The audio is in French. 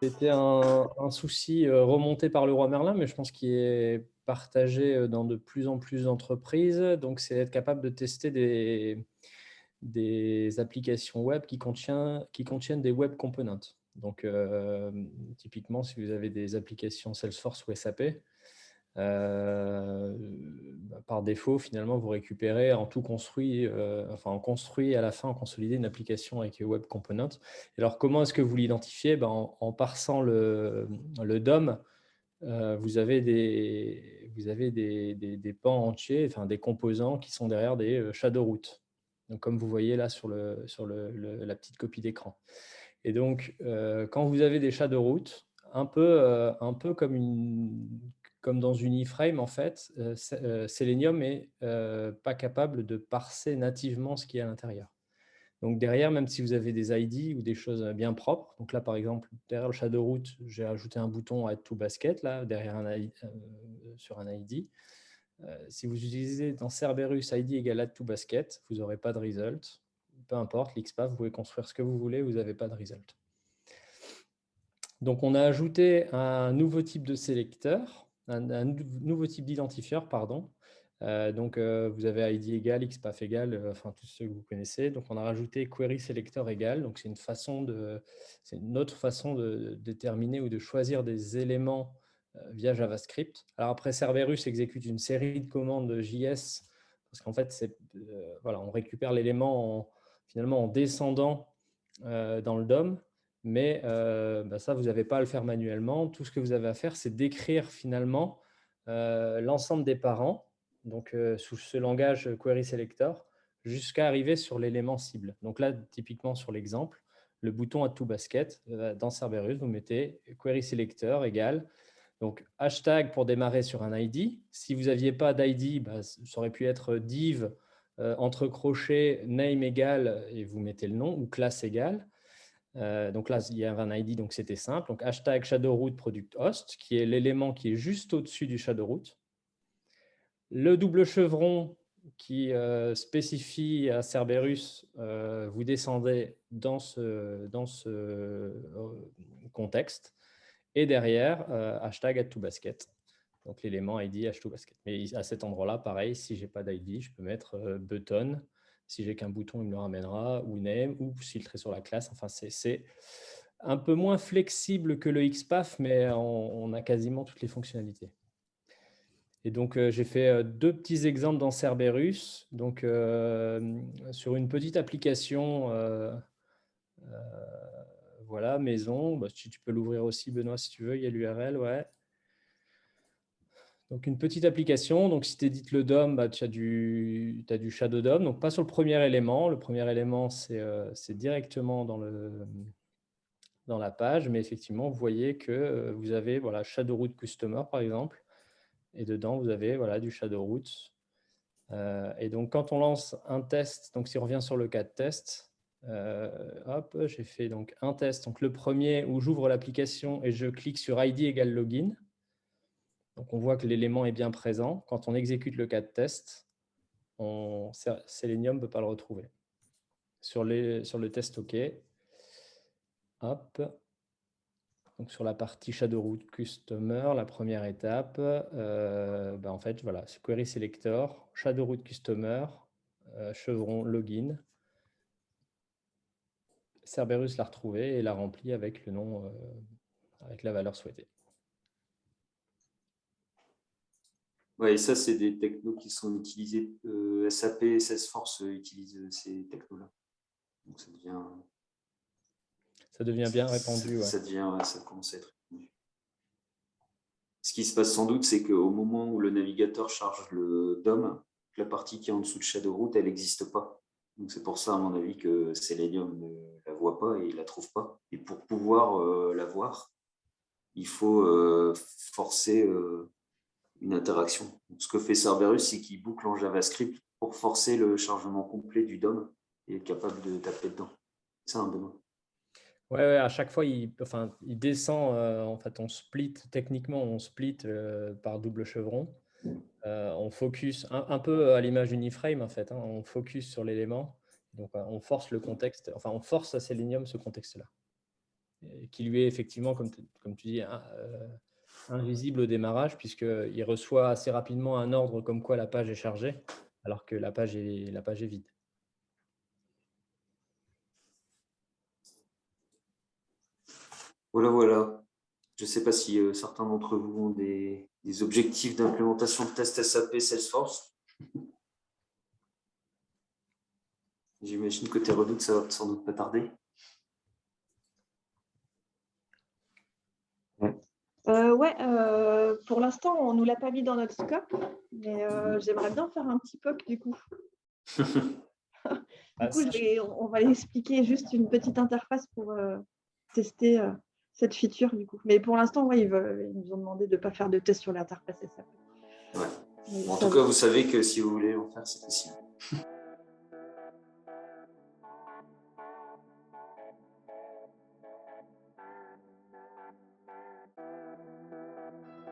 C'était un souci remonté par le roi Merlin, mais je pense qu'il est partagé dans de plus en plus d'entreprises. Donc, c'est être capable de tester des applications web qui contiennent des web components. Donc, typiquement, si vous avez des applications Salesforce ou SAP, par défaut, finalement, vous récupérez en tout construit, enfin, on construit à la fin, on consolide une application avec Web Component. Et alors, comment est-ce que vous l'identifiez? En parsant le DOM, vous avez des pans entiers, enfin, des composants qui sont derrière des shadow routes. Donc, comme vous voyez là la petite copie d'écran. Et donc, quand vous avez des shadow routes, un peu comme dans une iframe, en fait, Selenium n'est pas capable de parser nativement ce qui est à l'intérieur. Donc derrière, même si vous avez des ID ou des choses bien propres, donc là, par exemple, derrière le shadow root, j'ai ajouté un bouton Add to Basket, là, derrière sur un ID. Si vous utilisez dans Cerberus ID égale Add to Basket, vous n'aurez pas de result. Peu importe, l'XPath, vous pouvez construire ce que vous voulez, vous n'avez pas de result. Donc, on a ajouté un nouveau type de sélecteur, un nouveau type d'identifieur, pardon. Vous avez ID égale, XPath égale, enfin tous ceux que vous connaissez. Donc, on a rajouté query selector égale. Donc, c'est une autre façon de déterminer ou de choisir des éléments via JavaScript. Alors après, Cerberus exécute une série de commandes JS parce qu'en fait, voilà, on récupère l'élément finalement en descendant dans le DOM. Mais ça, vous n'avez pas à le faire manuellement. Tout ce que vous avez à faire, c'est d'écrire finalement l'ensemble des parents, donc sous ce langage query selector, jusqu'à arriver sur l'élément cible. Donc là, typiquement sur l'exemple, le bouton Add to Basket, dans Cerberus, vous mettez query selector égale, donc hashtag pour démarrer sur un ID. Si vous n'aviez pas d'ID, ça aurait pu être div entre crochets name égale, et vous mettez le nom, ou classe égale. Donc là, il y avait un ID, donc c'était simple. Donc hashtag shadowroot product host, qui est l'élément qui est juste au-dessus du shadowroot. Le double chevron qui spécifie à Cerberus, vous descendez dans ce contexte. Et derrière, hashtag add to basket. Donc l'élément ID add to basket. Mais à cet endroit-là, pareil, si je n'ai pas d'ID, je peux mettre button. Si j'ai qu'un bouton, il me le ramènera, ou name, ou filtrer sur la classe. Enfin, c'est un peu moins flexible que le XPath, mais on a quasiment toutes les fonctionnalités. Et donc, j'ai fait deux petits exemples dans Cerberus. Donc, sur une petite application, voilà, maison. Tu peux l'ouvrir aussi, Benoît, si tu veux. Il y a l'URL, ouais. Donc, une petite application. Donc, si tu édites le DOM, tu as du Shadow DOM. Donc, pas sur le premier élément. Le premier élément, c'est directement dans la page. Mais effectivement, vous voyez que vous avez voilà, Shadow Root Customer, par exemple. Et dedans, vous avez voilà, du Shadow Root. Et donc, quand on lance un test, donc si on revient sur le cas de test, hop, j'ai fait donc un test. Donc, le premier où j'ouvre l'application et je clique sur ID égale login. Donc, on voit que l'élément est bien présent. Quand on exécute le cas de test, Selenium ne peut pas le retrouver. Sur le test OK, hop. Donc, sur la partie Shadowroot Customer, la première étape, en fait, voilà, Query Selector, Shadowroot Customer, chevron Login. Cerberus l'a retrouvé et l'a rempli avec le nom, avec la valeur souhaitée. Ouais, et ça, c'est des technos qui sont utilisés. SAP et Salesforce utilisent ces technos-là. Donc, ça devient bien répandu. Ouais. Ça commence à être répandu. Ce qui se passe sans doute, c'est qu'au moment où le navigateur charge le DOM, la partie qui est en dessous de Shadowroot, elle n'existe pas. Donc, c'est pour ça, à mon avis, que Selenium ne la voit pas et ne la trouve pas. Et pour pouvoir la voir, il faut forcer une interaction. Donc, ce que fait Cerberus, c'est qu'il boucle en JavaScript pour forcer le chargement complet du DOM et être capable de taper dedans. C'est un Benoît. Ouais, à chaque fois, il descend. En fait, techniquement, on split par double chevron. On focus un peu à l'image d'une iframe, en fait. On focus sur l'élément. Donc, on force le contexte. Enfin, on force à Selenium ce contexte-là. qui lui est effectivement, comme tu dis, invisible au démarrage, puisqu'il reçoit assez rapidement un ordre comme quoi la page est chargée, alors que la page est vide. Voilà, voilà. Je ne sais pas si certains d'entre vous ont des objectifs d'implémentation de tests SAP Salesforce. J'imagine que tes redoutes, ça va sans doute pas tarder. Pour l'instant, on ne nous l'a pas mis dans notre scope, mais j'aimerais bien faire un petit POC du coup. On va expliquer juste une petite interface pour tester cette feature du coup. Mais pour l'instant, ouais, ils nous ont demandé de ne pas faire de test sur l'interface SAP. Ouais. En tout cas, vous savez que si vous voulez en faire, c'est possible.